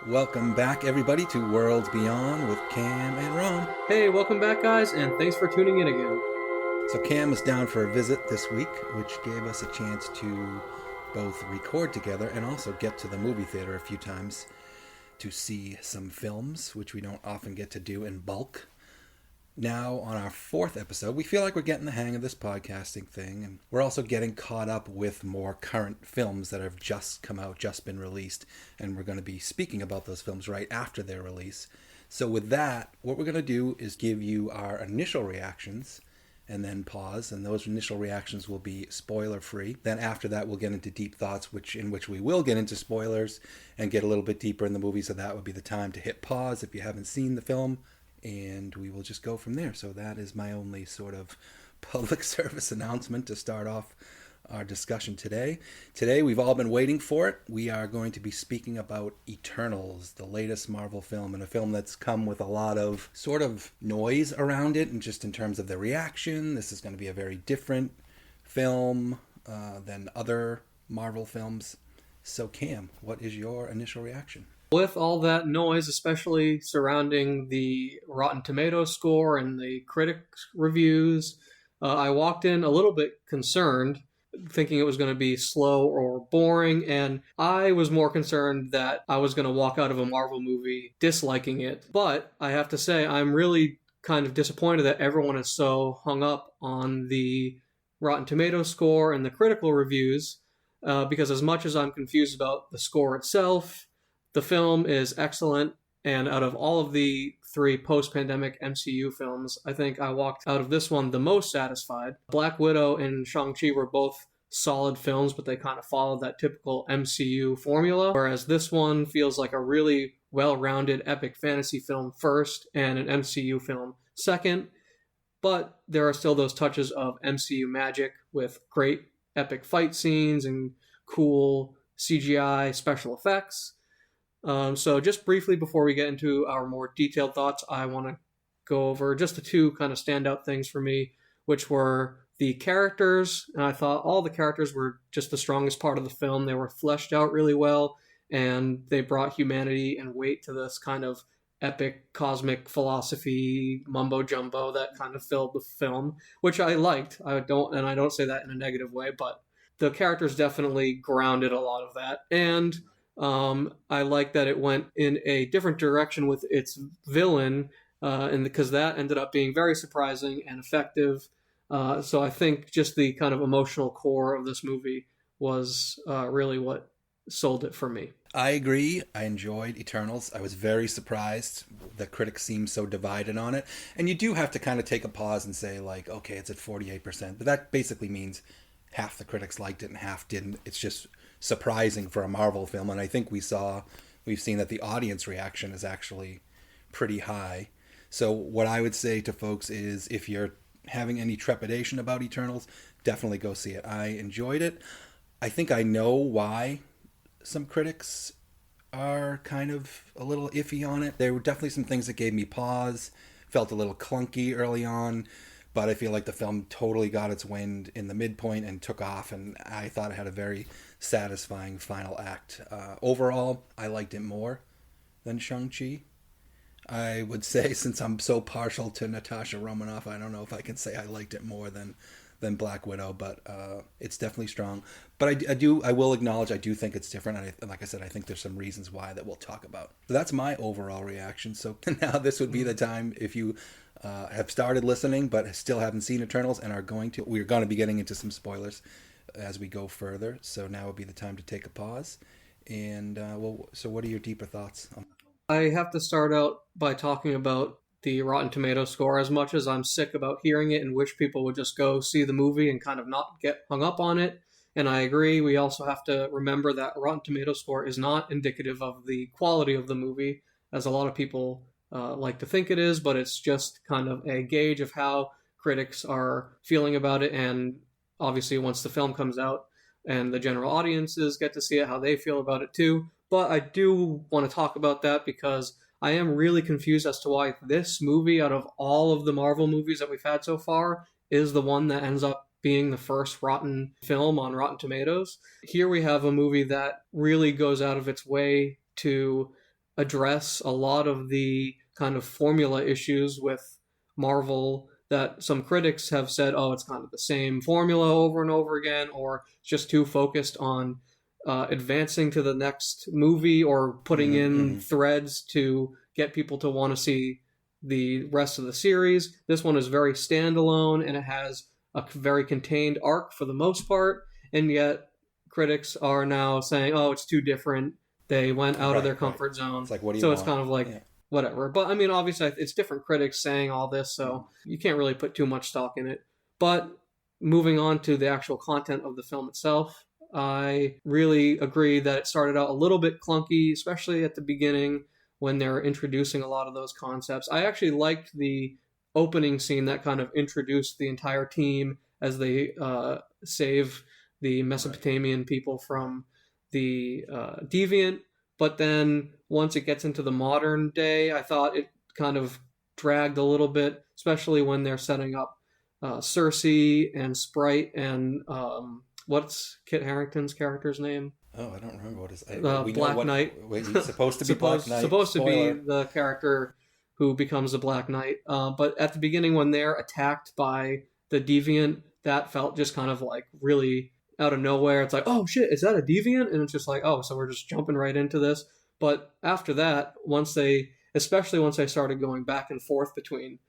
Welcome back, everybody, to Worlds Beyond with Cam and Ron. Hey, welcome back, guys, and thanks for tuning in again. So Cam was down for a visit this week, which gave us a chance to both record together and also get to the movie theater a few times to see some films, which we don't often get to do in bulk. Now, on our fourth episode, we feel like we're getting the hang of this podcasting thing, and we're also getting caught up with more current films that have just come out, just been released, and we're going to be speaking about those films right after their release. So with that, what we're going to do is give you our initial reactions, and then pause, and those initial reactions will be spoiler-free. Then after that, we'll get into deep thoughts, in which we will get into spoilers and get a little bit deeper in the movie, so that would be the time to hit pause if you haven't seen the film, and we will just go from there. So that is my only sort of public service announcement to start off our discussion today. Today, we've all been waiting for it. We are going to be speaking about Eternals, the latest Marvel film, and a film that's come with a lot of sort of noise around it, and just in terms of the reaction. This is going to be a very different film than other Marvel films. So Cam, what is your initial reaction? With all that noise, especially surrounding the Rotten Tomatoes score and the critics' reviews, I walked in a little bit concerned, thinking it was going to be slow or boring, and I was more concerned that I was going to walk out of a Marvel movie disliking it. But I have to say, I'm really kind of disappointed that everyone is so hung up on the Rotten Tomatoes score and the critical reviews, because as much as I'm confused about the score itself, the film is excellent, and out of all of the three post-pandemic MCU films, I think I walked out of this one the most satisfied. Black Widow and Shang-Chi were both solid films, but they kind of followed that typical MCU formula, whereas this one feels like a really well-rounded epic fantasy film first and an MCU film second, but there are still those touches of MCU magic with great epic fight scenes and cool CGI special effects. So just briefly before we get into our more detailed thoughts, I want to go over just the two kind of standout things for me, which were the characters. And I thought all the characters were just the strongest part of the film. They were fleshed out really well, and they brought humanity and weight to this kind of epic cosmic philosophy mumbo jumbo that kind of filled the film, which I liked. I don't say that in a negative way, but the characters definitely grounded a lot of that. And I like that it went in a different direction with its villain, and because that ended up being very surprising and effective. So I think just the kind of emotional core of this movie was really what sold it for me. I agree. I enjoyed Eternals. I was very surprised that critics seemed so divided on it. And you do have to kind of take a pause and say, like, okay, it's at 48%. But that basically means half the critics liked it and half didn't. It's just surprising for a Marvel film, and I think we've seen that the audience reaction is actually pretty high. So what I would say to folks is, if you're having any trepidation about Eternals, definitely go see it. I enjoyed it. I think I know why some critics are kind of a little iffy on it. There were definitely some things that gave me pause, felt a little clunky early on, but I feel like the film totally got its wind in the midpoint and took off, and I thought it had a very satisfying final act. Overall, I liked it more than Shang-Chi. I would say, since I'm so partial to Natasha Romanoff, I don't know if I can say I liked it more than Black Widow, but it's definitely strong. But I will acknowledge, I do think it's different, and like I said, I think there's some reasons why that we'll talk about. So that's my overall reaction. So now this would be the time, if you have started listening but still haven't seen Eternals and we're going to be getting into some spoilers as we go further. So now would be the time to take a pause. And so what are your deeper thoughts? I have to start out by talking about the Rotten Tomatoes score. As much as I'm sick about hearing it and wish people would just go see the movie and kind of not get hung up on it, and I agree, we also have to remember that Rotten Tomatoes score is not indicative of the quality of the movie, as a lot of people like to think it is, but it's just kind of a gauge of how critics are feeling about it, and obviously once the film comes out and the general audiences get to see it, how they feel about it too. But I do want to talk about that because I am really confused as to why this movie, out of all of the Marvel movies that we've had so far, is the one that ends up being the first rotten film on Rotten Tomatoes. Here we have a movie that really goes out of its way to address a lot of the kind of formula issues with Marvel that some critics have said, oh, it's kind of the same formula over and over again, or just too focused on advancing to the next movie or putting Mm-hmm, in mm-hmm. threads to get people to want to see the rest of the series. This one is very standalone and it has a very contained arc for the most part, and yet critics are now saying, oh, it's too different. They went out of Right, their right. comfort zone. It's like, what do you So it's want? kind of like, Yeah. whatever. But I mean, obviously, it's different critics saying all this, so you can't really put too much stock in it. But moving on to the actual content of the film itself, I really agree that it started out a little bit clunky, especially at the beginning when they're introducing a lot of those concepts. I actually liked the opening scene that kind of introduced the entire team as they save the Right. Mesopotamian people from the deviant. But then once it gets into the modern day, I thought it kind of dragged a little bit, especially when they're setting up Cersei and Sprite and what's Kit Harington's character's name? Oh, I don't remember what is. We know Black what. Knight. Wait, he's supposed to be Black Knight. Supposed to be Spoiler. the character who becomes the Black Knight. But at the beginning, when they're attacked by the deviant, that felt just kind of like really out of nowhere. It's like, oh shit, is that a deviant? And it's just like, oh, so we're just jumping right into this. But after that, especially once they started going back and forth between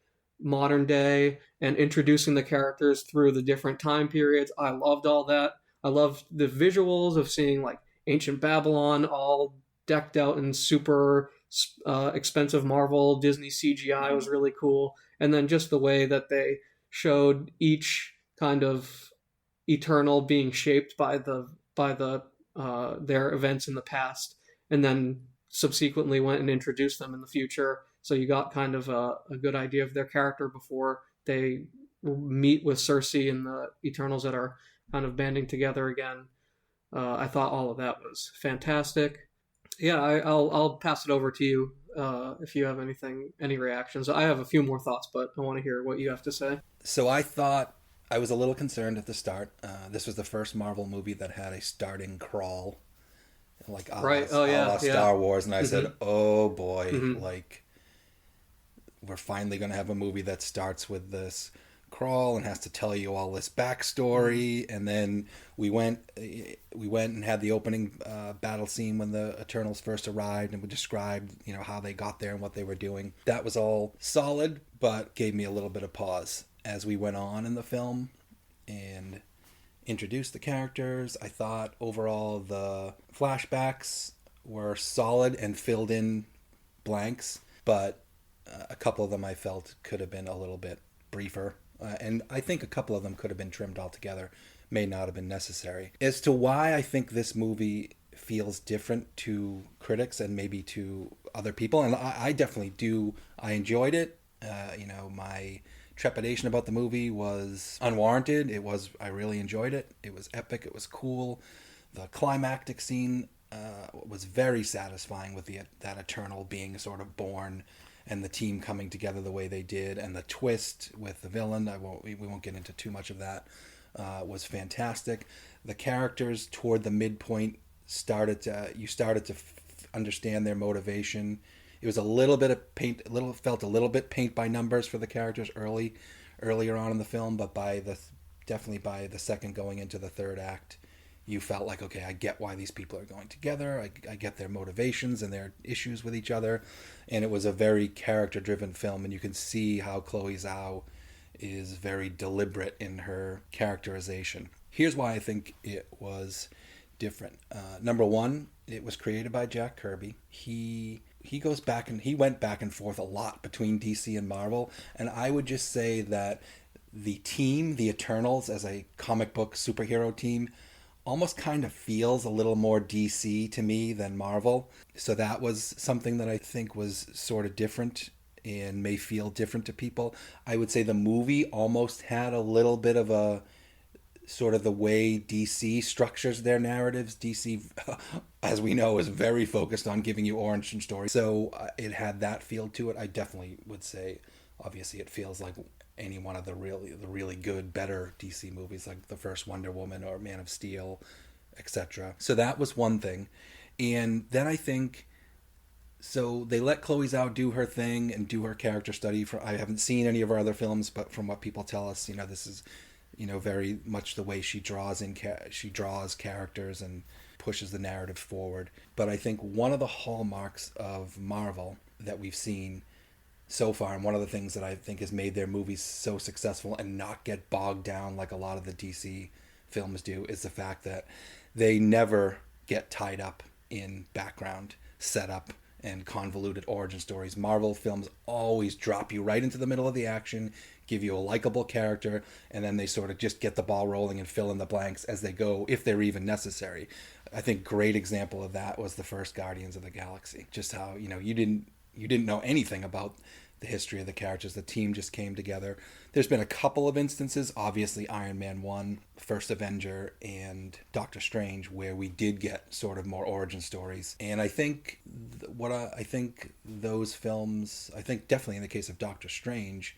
modern day and introducing the characters through the different time periods, I loved all that. I loved the visuals of seeing like ancient Babylon all decked out in super expensive Marvel Disney CGI was really cool. And then just the way that they showed each kind of Eternal being shaped by the their events in the past, and then subsequently went and introduced them in the future. So you got kind of a good idea of their character before they meet with Cersei and the Eternals that are kind of banding together again. I thought all of that was fantastic. Yeah, I'll pass it over to you if you have any reactions. I have a few more thoughts, but I want to hear what you have to say. So I thought I was a little concerned at the start. This was the first Marvel movie that had a starting crawl, like Right? Oh a la yeah, yeah. Star Wars, and I Mm-hmm. said, "Oh boy, Mm-hmm. like we're finally going to have a movie that starts with this crawl and has to tell you all this backstory." And then we went and had the opening battle scene when the Eternals first arrived, and we described how they got there and what they were doing. That was all solid, but gave me a little bit of pause as we went on in the film and introduced the characters. I thought overall the flashbacks were solid and filled in blanks, but a couple of them I felt could have been a little bit briefer. And I think a couple of them could have been trimmed altogether. May not have been necessary. As to why I think this movie feels different to critics and maybe to other people, and I definitely do. I enjoyed it. My trepidation about the movie was unwarranted. I really enjoyed it. It was epic. It was cool. The climactic scene was very satisfying with that Eternal being sort of born and the team coming together the way they did, and the twist with the villain. We won't get into too much of that. Was fantastic. The characters toward the midpoint started to understand their motivation. It was a little bit of felt a little bit paint by numbers for the characters earlier on in the film, but definitely by the second going into the third act, you felt like, okay, I get why these people are going together. I get their motivations and their issues with each other, and it was a very character-driven film, and you can see how Chloe Zhao is very deliberate in her characterization. Here's why I think it was different. Number one, it was created by Jack Kirby. He went back and forth a lot between DC and Marvel, and I would just say that the team, the Eternals, as a comic book superhero team, almost kind of feels a little more DC to me than Marvel. So that was something that I think was sort of different and may feel different to people. I would say the movie almost had a little bit of a sort of the way DC structures their narratives. DC, as we know, is very focused on giving you origin stories. So it had that feel to it. I definitely would say, obviously, it feels like any one of the really good, better DC movies, like the first Wonder Woman or Man of Steel, etc. So that was one thing. And then I think So they let Chloe Zhao do her thing and do her character study. I haven't seen any of her other films, but from what people tell us, this is, very much the way she draws she draws characters and pushes the narrative forward. But I think one of the hallmarks of Marvel that we've seen so far, and one of the things that I think has made their movies so successful and not get bogged down like a lot of the DC films do, is the fact that they never get tied up in background setup and convoluted origin stories. Marvel films always drop you right into the middle of the action, give you a likable character, and then they sort of just get the ball rolling and fill in the blanks as they go, if they're even necessary. I think great example of that was the first Guardians of the Galaxy. Just how, you didn't know anything about the history of the characters. The team just came together. There's been a couple of instances, obviously Iron Man 1, First Avenger, and Doctor Strange, where we did get sort of more origin stories. And I think I think those films, I think definitely in the case of Doctor Strange,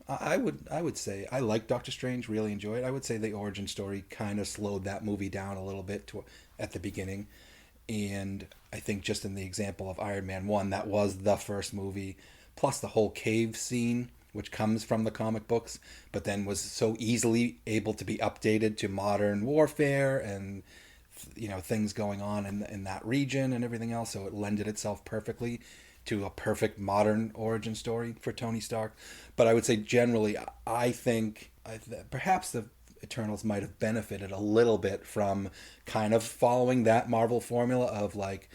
I would say I like Doctor Strange, really enjoy it. I would say the origin story kind of slowed that movie down a little bit at the beginning. And I think just in the example of Iron Man 1, that was the first movie, plus the whole cave scene, which comes from the comic books, but then was so easily able to be updated to modern warfare and things going on in that region and everything else. So it lended itself perfectly to a perfect modern origin story for Tony Stark. But I would say generally, I think perhaps the Eternals might have benefited a little bit from kind of following that Marvel formula of like,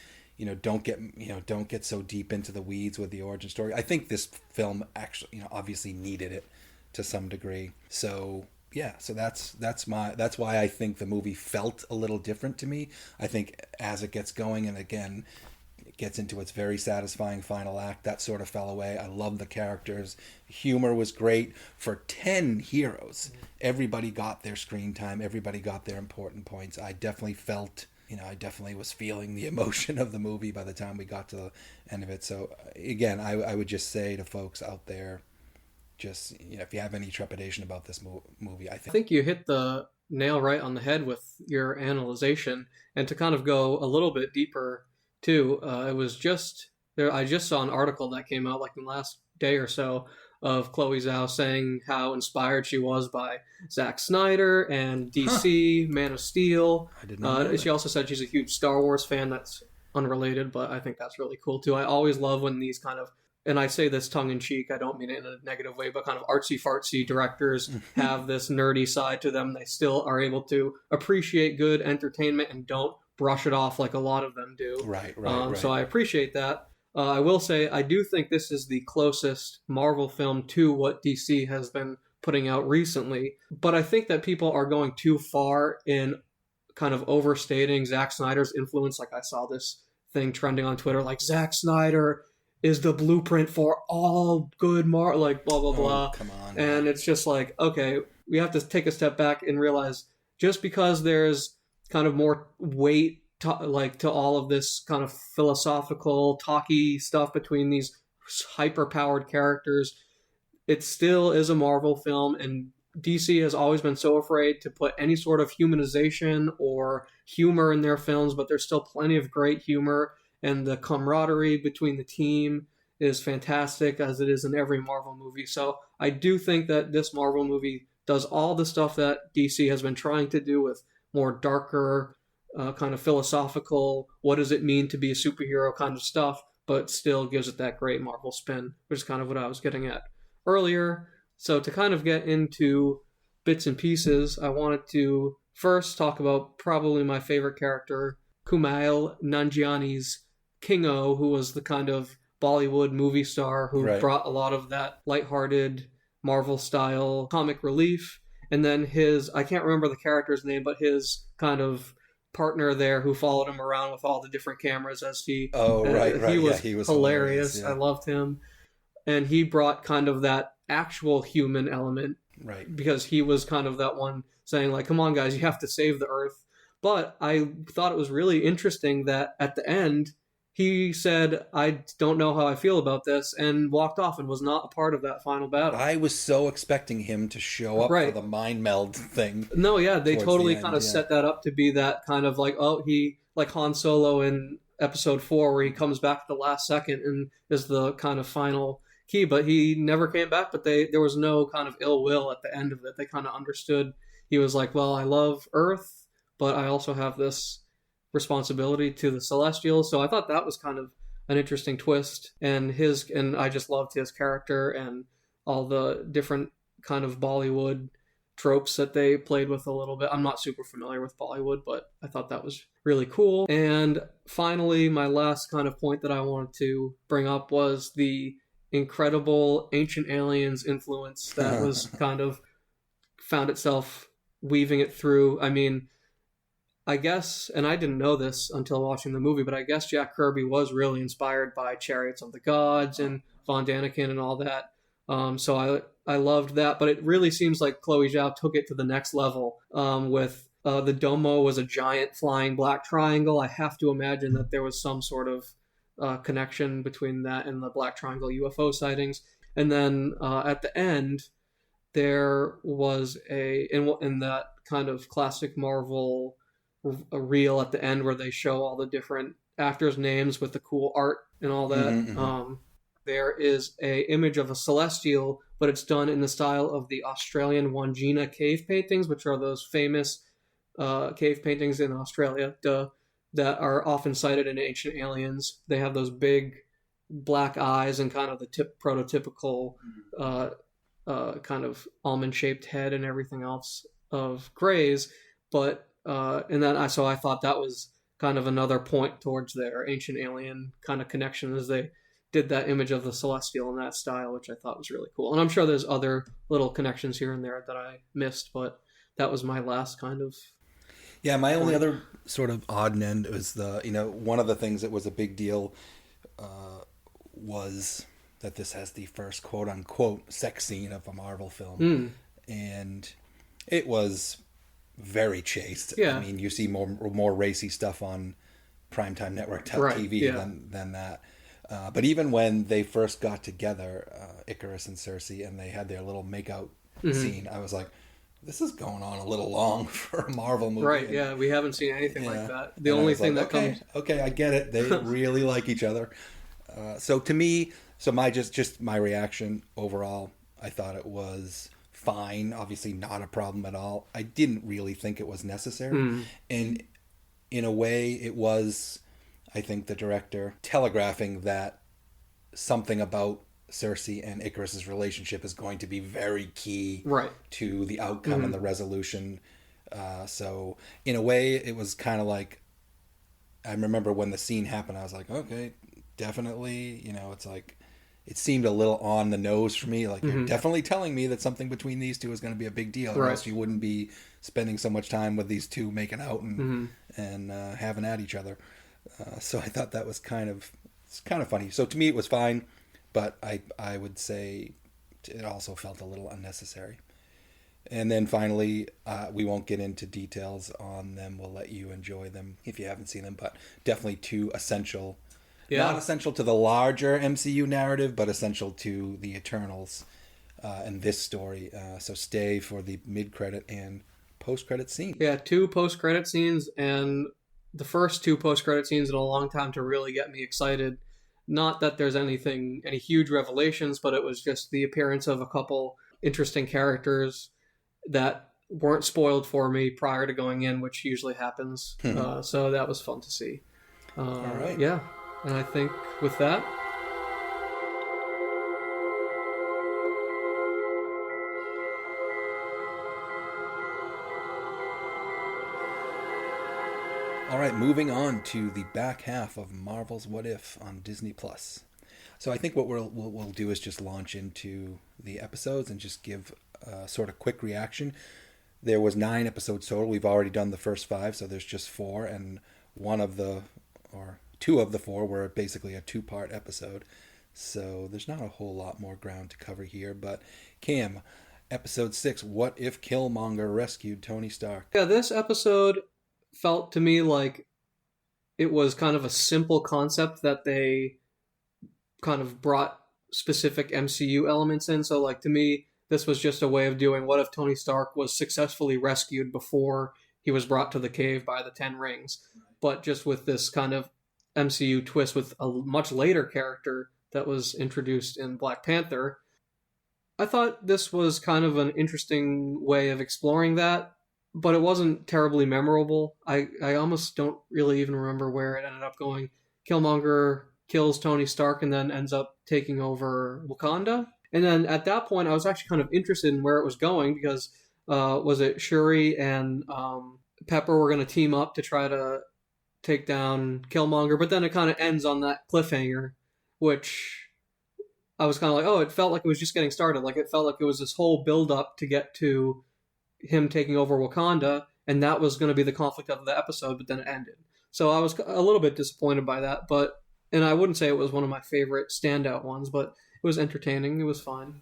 don't get so deep into the weeds with the origin story. I think this film actually, obviously needed it to some degree. So yeah, so that's why I think the movie felt a little different to me. I think as it gets going, and again, it gets into its very satisfying final act, that sort of fell away. I love the characters. Humor was great. For 10 heroes, everybody got their screen time. Everybody got their important points. I definitely felt, I definitely was feeling the emotion of the movie by the time we got to the end of it. So again, I would just say to folks out there, just, if you have any trepidation about this movie, I think you hit the nail right on the head with your analyzation. And to kind of go a little bit deeper too, it was just there. I just saw an article that came out like in the last day or so of Chloe Zhao saying how inspired she was by Zack Snyder and DC, Man of Steel. I did not know that. She also said she's a huge Star Wars fan. That's unrelated, but I think that's really cool too. I always love when these kind of, and I say this tongue in cheek, I don't mean it in a negative way, but kind of artsy fartsy directors have this nerdy side to them. They still are able to appreciate good entertainment and don't brush it off like a lot of them do. Right. So I appreciate that. I will say I do think this is the closest Marvel film to what DC has been putting out recently. But I think that people are going too far in kind of overstating Zack Snyder's influence. Like I saw this thing trending on Twitter, like Zack Snyder is the blueprint for all good like blah, blah, blah. Come on. And it's just like, okay, we have to take a step back and realize just because there's kind of more weight to all of this kind of philosophical, talky stuff between these hyper-powered characters, it still is a Marvel film, and DC has always been so afraid to put any sort of humanization or humor in their films, but there's still plenty of great humor, and the camaraderie between the team is fantastic, as it is in every Marvel movie. So I do think that this Marvel movie does all the stuff that DC has been trying to do with more darker, kind of philosophical, what does it mean to be a superhero kind of stuff, but still gives it that great Marvel spin, which is kind of what I was getting at earlier. So to kind of get into bits and pieces, I wanted to first talk about probably my favorite character, Kumail Nanjiani's Kingo, who was the kind of Bollywood movie star who brought a lot of that lighthearted Marvel-style comic relief. And then I can't remember the character's name, but his kind of partner there who followed him around with all the different cameras as he... He was hilarious. Yeah. I loved him. And he brought kind of that actual human element. Right. Because he was kind of that one saying, like, come on, guys, you have to save the Earth. But I thought it was really interesting that at the end, he said, I don't know how I feel about this, and walked off and was not a part of that final battle. I was so expecting him to show up for the mind meld thing. No, yeah, they totally kind of set that up to be that kind of like, he, like Han Solo in episode 4 where he comes back at the last second and is the kind of final key, but he never came back. But there was no kind of ill will at the end of it. They kind of understood. He was like, well, I love Earth, but I also have this responsibility to the Celestials. So I thought that was kind of an interesting twist, and I just loved his character and all the different kind of Bollywood tropes that they played with a little bit. I'm not super familiar with Bollywood, but I thought that was really cool. And finally, my last kind of point that I wanted to bring up was the incredible Ancient Aliens influence that was kind of found itself weaving it through. I mean, I guess, and I didn't know this until watching the movie, but I guess Jack Kirby was really inspired by Chariots of the Gods and Von Daniken and all that. So I loved that, but it really seems like Chloe Zhao took it to the next level with the Domo was a giant flying black triangle. I have to imagine that there was some sort of connection between that and the black triangle UFO sightings. And then at the end, there was in that kind of classic Marvel a reel at the end where they show all the different actors' names with the cool art and all that. Mm-hmm. There is a image of a celestial, but it's done in the style of the Australian Wandjina cave paintings, which are those famous cave paintings in Australia that are often cited in Ancient Aliens. They have those big black eyes and kind of the prototypical kind of almond-shaped head and everything else of Greys, but so I thought that was kind of another point towards their Ancient Alien kind of connection as they did that image of the Celestial in that style, which I thought was really cool. And I'm sure there's other little connections here and there that I missed, but that was my last kind of... Yeah, my only other sort of odd end was one of the things that was a big deal was that this has the first quote-unquote sex scene of a Marvel film. And it was very chaste. Yeah. I mean, you see more racy stuff on primetime network TV than that. But even when they first got together, Icarus and Cersei, and they had their little makeout scene, I was like, this is going on a little long for a Marvel movie. Right, yeah, we haven't seen anything like that. The only thing that comes... Okay, I get it. They really like each other. So to me, my reaction overall, I thought it was fine. Obviously not a problem at all. I didn't really think it was necessary. And in a way, it was, I think, the director telegraphing that something about Cersei and Icarus's relationship is going to be very key to the outcome and the resolution. So in a way, it was kind of like, I remember when the scene happened, I was like, okay, definitely, it's like, it seemed a little on the nose for me. Like, you're definitely telling me that something between these two is going to be a big deal, or else you wouldn't be spending so much time with these two making out and having at each other. So I thought that was kind of funny. So to me, it was fine, but I would say it also felt a little unnecessary. And then finally, we won't get into details on them. We'll let you enjoy them if you haven't seen them, but definitely two essential. Yeah. Not essential to the larger MCU narrative, but essential to the Eternals and this story. So stay for the mid-credit and post-credit scene. Yeah, 2 post-credit scenes, and the first 2 post-credit scenes in a long time to really get me excited. Not that there's any huge revelations, but it was just the appearance of a couple interesting characters that weren't spoiled for me prior to going in, which usually happens. So that was fun to see. All right. Yeah. And I think with that... All right, moving on to the back half of Marvel's What If on Disney+. So I think what we'll do is just launch into the episodes and just give a sort of quick reaction. There was 9 episodes total. We've already done the first 5, so there's just 4, and 2 of the 4 were basically a 2-part episode. So there's not a whole lot more ground to cover here. But Cam, episode 6, What If Killmonger Rescued Tony Stark? Yeah, this episode felt to me like it was kind of a simple concept that they kind of brought specific MCU elements in. So like to me, this was just a way of doing what if Tony Stark was successfully rescued before he was brought to the cave by the 10 rings, but just with this kind of MCU twist with a much later character that was introduced in Black Panther. I thought this was kind of an interesting way of exploring that, but it wasn't terribly memorable. I almost don't really even remember where it ended up going. Killmonger kills Tony Stark and then ends up taking over Wakanda. And then at that point, I was actually kind of interested in where it was going because was it Shuri and Pepper were going to team up to try to take down Killmonger, but then it kind of ends on that cliffhanger, which I was kind of like, oh, it felt like it was just getting started. Like it felt like it was this whole build up to get to him taking over Wakanda, and that was going to be the conflict of the episode, but then it ended. So I was a little bit disappointed by that, and I wouldn't say it was one of my favorite standout ones, but it was entertaining. It was fun.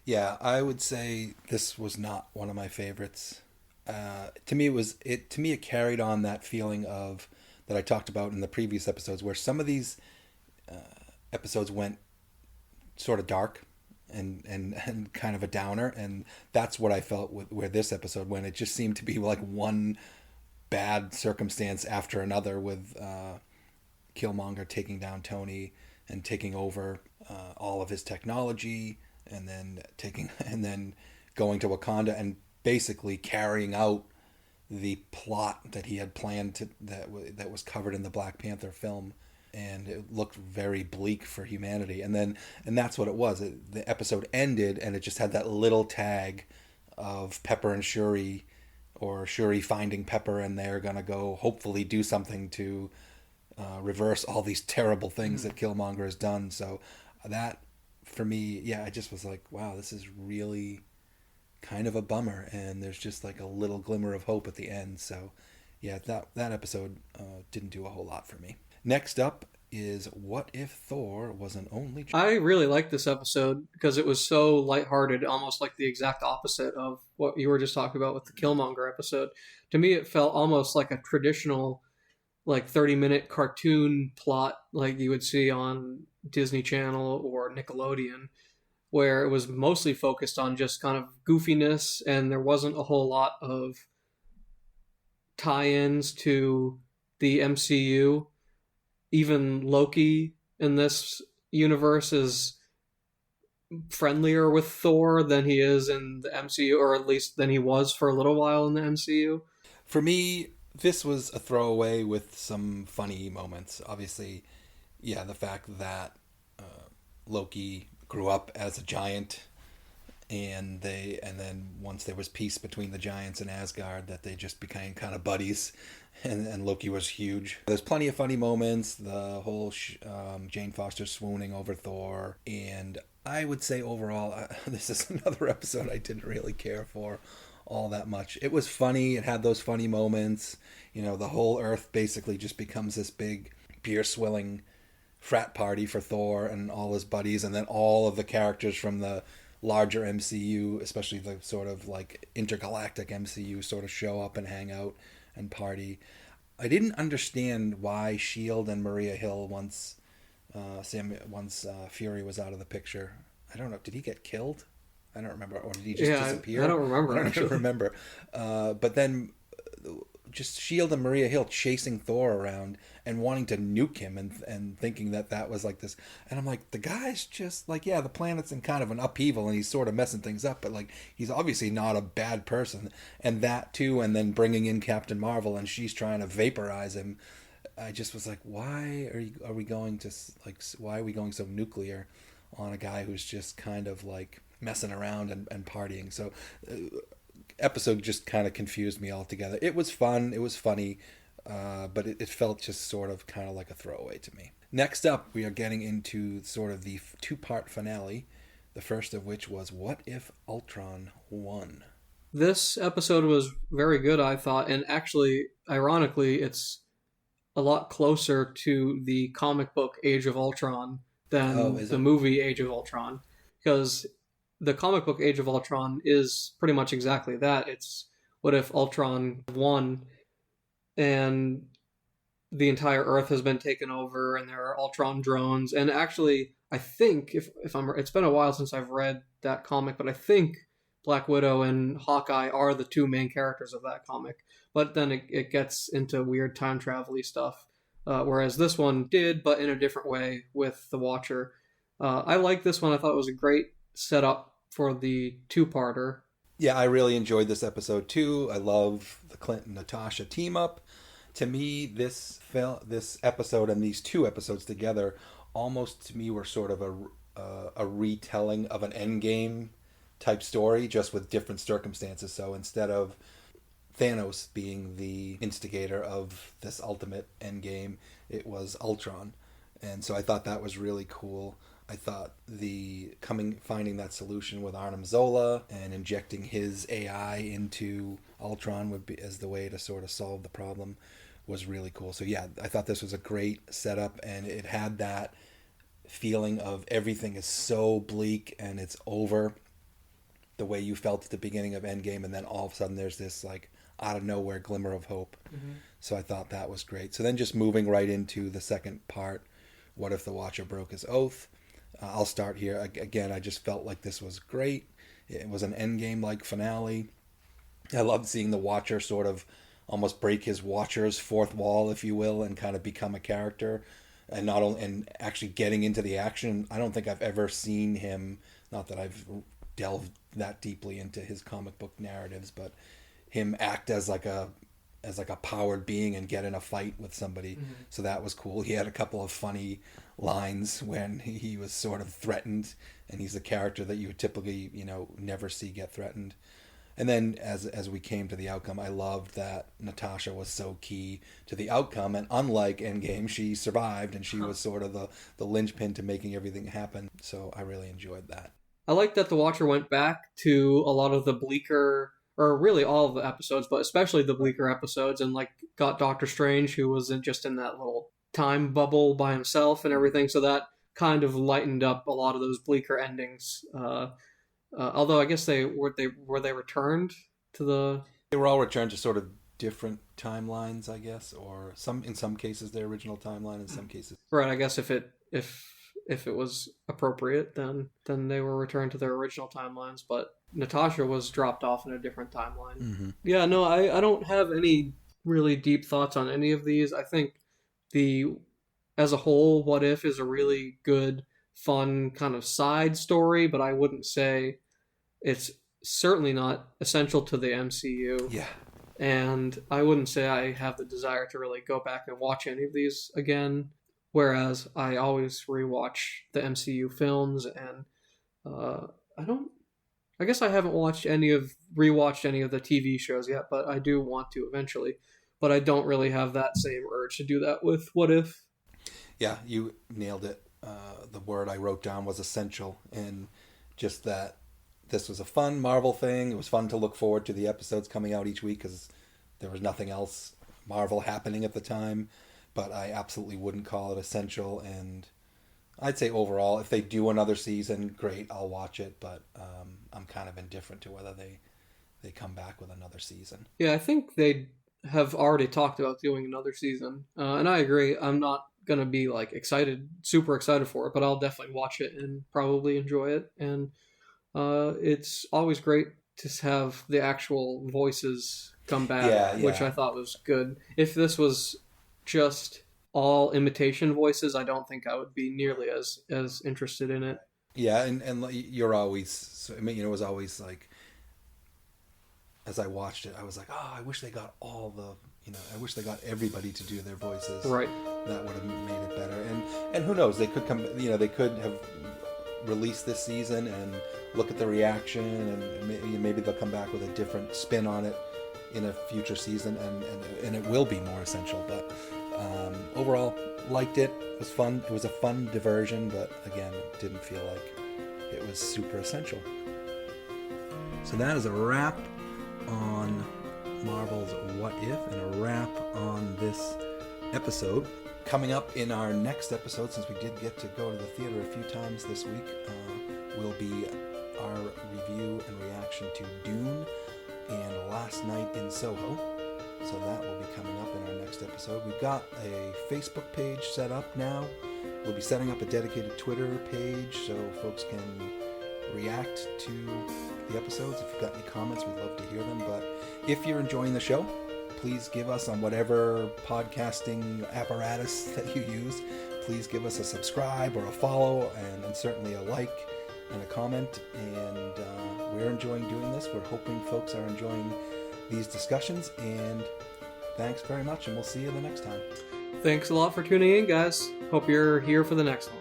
Yeah, I would say this was not one of my favorites. To me, it carried on that feeling of that I talked about in the previous episodes, where some of these episodes went sort of dark and kind of a downer, and that's what I felt with where this episode went. It just seemed to be like one bad circumstance after another, with Killmonger taking down Tony and taking over all of his technology, and then going to Wakanda and basically carrying out the plot that he had planned that was covered in the Black Panther film, and it looked very bleak for humanity. And that's what it was. The episode ended, and it just had that little tag of Pepper and Shuri, or Shuri finding Pepper, and they're gonna go hopefully do something to reverse all these terrible things that Killmonger has done. So that, for me, yeah, I just was like, wow, this is really kind of a bummer, and there's just like a little glimmer of hope at the end. So yeah, that episode didn't do a whole lot for me. Next up is What If Thor Was an Only Child? I really liked this episode because it was so lighthearted, almost like the exact opposite of what you were just talking about with the Killmonger episode. To me, it felt almost like a traditional, like 30-minute cartoon plot like you would see on Disney Channel or Nickelodeon, where it was mostly focused on just kind of goofiness, and there wasn't a whole lot of tie-ins to the MCU. Even Loki in this universe is friendlier with Thor than he is in the MCU, or at least than he was for a little while in the MCU. For me, this was a throwaway with some funny moments. Obviously, yeah, the fact that Loki grew up as a giant, and then once there was peace between the giants and Asgard, that they just became kind of buddies, and Loki was huge. There's plenty of funny moments. The whole Jane Foster swooning over Thor, and I would say overall, this is another episode I didn't really care for all that much. It was funny. It had those funny moments. You know, the whole Earth basically just becomes this big beer swilling frat party for Thor and all his buddies, and then all of the characters from the larger MCU, especially the sort of like intergalactic MCU, sort of show up and hang out and party. I didn't understand why Shield and Maria Hill, once Fury was out of the picture. I don't know. Did he get killed? I don't remember. Or did he just disappear? I don't remember. I don't remember. But then just Shield and Maria Hill chasing Thor around and wanting to nuke him, and thinking that was like this. And I'm like, the guy's just like, yeah, the planet's in kind of an upheaval and he's sort of messing things up, but like, he's obviously not a bad person. And that too, and then bringing in Captain Marvel and she's trying to vaporize him. I just was like, why are we going so nuclear on a guy who's just kind of like messing around and partying? So episode just kind of confused me altogether. It was fun, it was funny, but it felt just sort of kind of like a throwaway to me. Next up, we are getting into sort of the two-part finale, the first of which was What If Ultron Won? This episode was very good, I thought, and actually, ironically, it's a lot closer to the comic book Age of Ultron than the movie Age of Ultron, because the comic book Age of Ultron is pretty much exactly that. It's what if Ultron won and the entire Earth has been taken over and there are Ultron drones. And actually, I think, if it's been a while since I've read that comic, but I think Black Widow and Hawkeye are the two main characters of that comic. But then it gets into weird time travel-y stuff whereas this one did, but in a different way with the Watcher. I like this one. I thought it was a great setup for the two-parter. Yeah, I really enjoyed this episode too. I love the Clint and Natasha team up. To me, this episode and these two episodes together almost to me were sort of a retelling of an Endgame type story, just with different circumstances. So instead of Thanos being the instigator of this ultimate Endgame, it was Ultron, and so I thought that was really cool. I thought finding that solution with Arnim Zola and injecting his AI into Ultron would be as the way to sort of solve the problem was really cool. So yeah, I thought this was a great setup, and it had that feeling of everything is so bleak and it's over, the way you felt at the beginning of Endgame, and then all of a sudden there's this like out of nowhere glimmer of hope. Mm-hmm. So I thought that was great. So then just moving right into the second part, what if the Watcher broke his oath? I'll start here. Again, I just felt like this was great. It was an Endgame-like finale. I loved seeing the Watcher sort of almost break his Watcher's fourth wall, if you will, and kind of become a character, and not only and actually getting into the action. I don't think I've ever seen him. Not that I've delved that deeply into his comic book narratives, but him act as like a powered being and get in a fight with somebody. Mm-hmm. So that was cool. He had a couple of funny lines when he was sort of threatened, and he's a character that you would typically, never see get threatened. And then as we came to the outcome, I loved that Natasha was so key to the outcome, and unlike Endgame, she survived, and she was sort of the linchpin to making everything happen. So I really enjoyed that. I like that the Watcher went back to a lot of the bleaker, or really all of the episodes, but especially the bleaker episodes, and like got Doctor Strange, who was just in that little time bubble by himself and everything. So that kind of lightened up a lot of those bleaker endings. Although I guess they returned to the. They were all returned to sort of different timelines, I guess, or in some cases their original timeline, in some cases. Right. I guess if it was appropriate, then they were returned to their original timelines. But Natasha was dropped off in a different timeline. Mm-hmm. Yeah, no, I don't have any really deep thoughts on any of these. I think as a whole, What If is a really good, fun kind of side story, but I wouldn't say it's certainly not essential to the MCU. Yeah. And I wouldn't say I have the desire to really go back and watch any of these again. Whereas I always rewatch the MCU films, and I guess I haven't rewatched any of the TV shows yet, but I do want to eventually. But I don't really have that same urge to do that with What If. Yeah, you nailed it. The word I wrote down was essential, and just that this was a fun Marvel thing. It was fun to look forward to the episodes coming out each week because there was nothing else Marvel happening at the time. But I absolutely wouldn't call it essential, and I'd say overall, if they do another season, great, I'll watch it, but I'm kind of indifferent to whether they come back with another season. Yeah, I think they have already talked about doing another season, and I agree. I'm not going to be like super excited for it, but I'll definitely watch it and probably enjoy it, and it's always great to have the actual voices come back, which I thought was good. If this was just all imitation voices, I don't think I would be nearly as interested in it. Yeah, and you're always, I mean, it was always like, as I watched it, I was like, I wish they got I wish they got everybody to do their voices. Right. That would have made it better. And who knows, they could they could have released this season and look at the reaction, and maybe they'll come back with a different spin on it in a future season, and it will be more essential. But overall, liked it. It was fun. It was a fun diversion, but again, it didn't feel like it was super essential. So that is a wrap on Marvel's What If, and a wrap on this episode. Coming up in our next episode, since we did get to go to the theater a few times this week, will be our review and reaction to Dune and Last Night in Soho. So that will be coming up in our next episode. We've got a Facebook page set up now. We'll be setting up a dedicated Twitter page so folks can react to the episodes. If you've got any comments, we'd love to hear them. But if you're enjoying the show, please give us on whatever podcasting apparatus that you use. Please give us a subscribe or a follow, and certainly a like and a comment. And we're enjoying doing this. We're hoping folks are enjoying these discussions. And thanks very much, and we'll see you the next time. Thanks a lot for tuning in, guys. Hope you're here for the next one.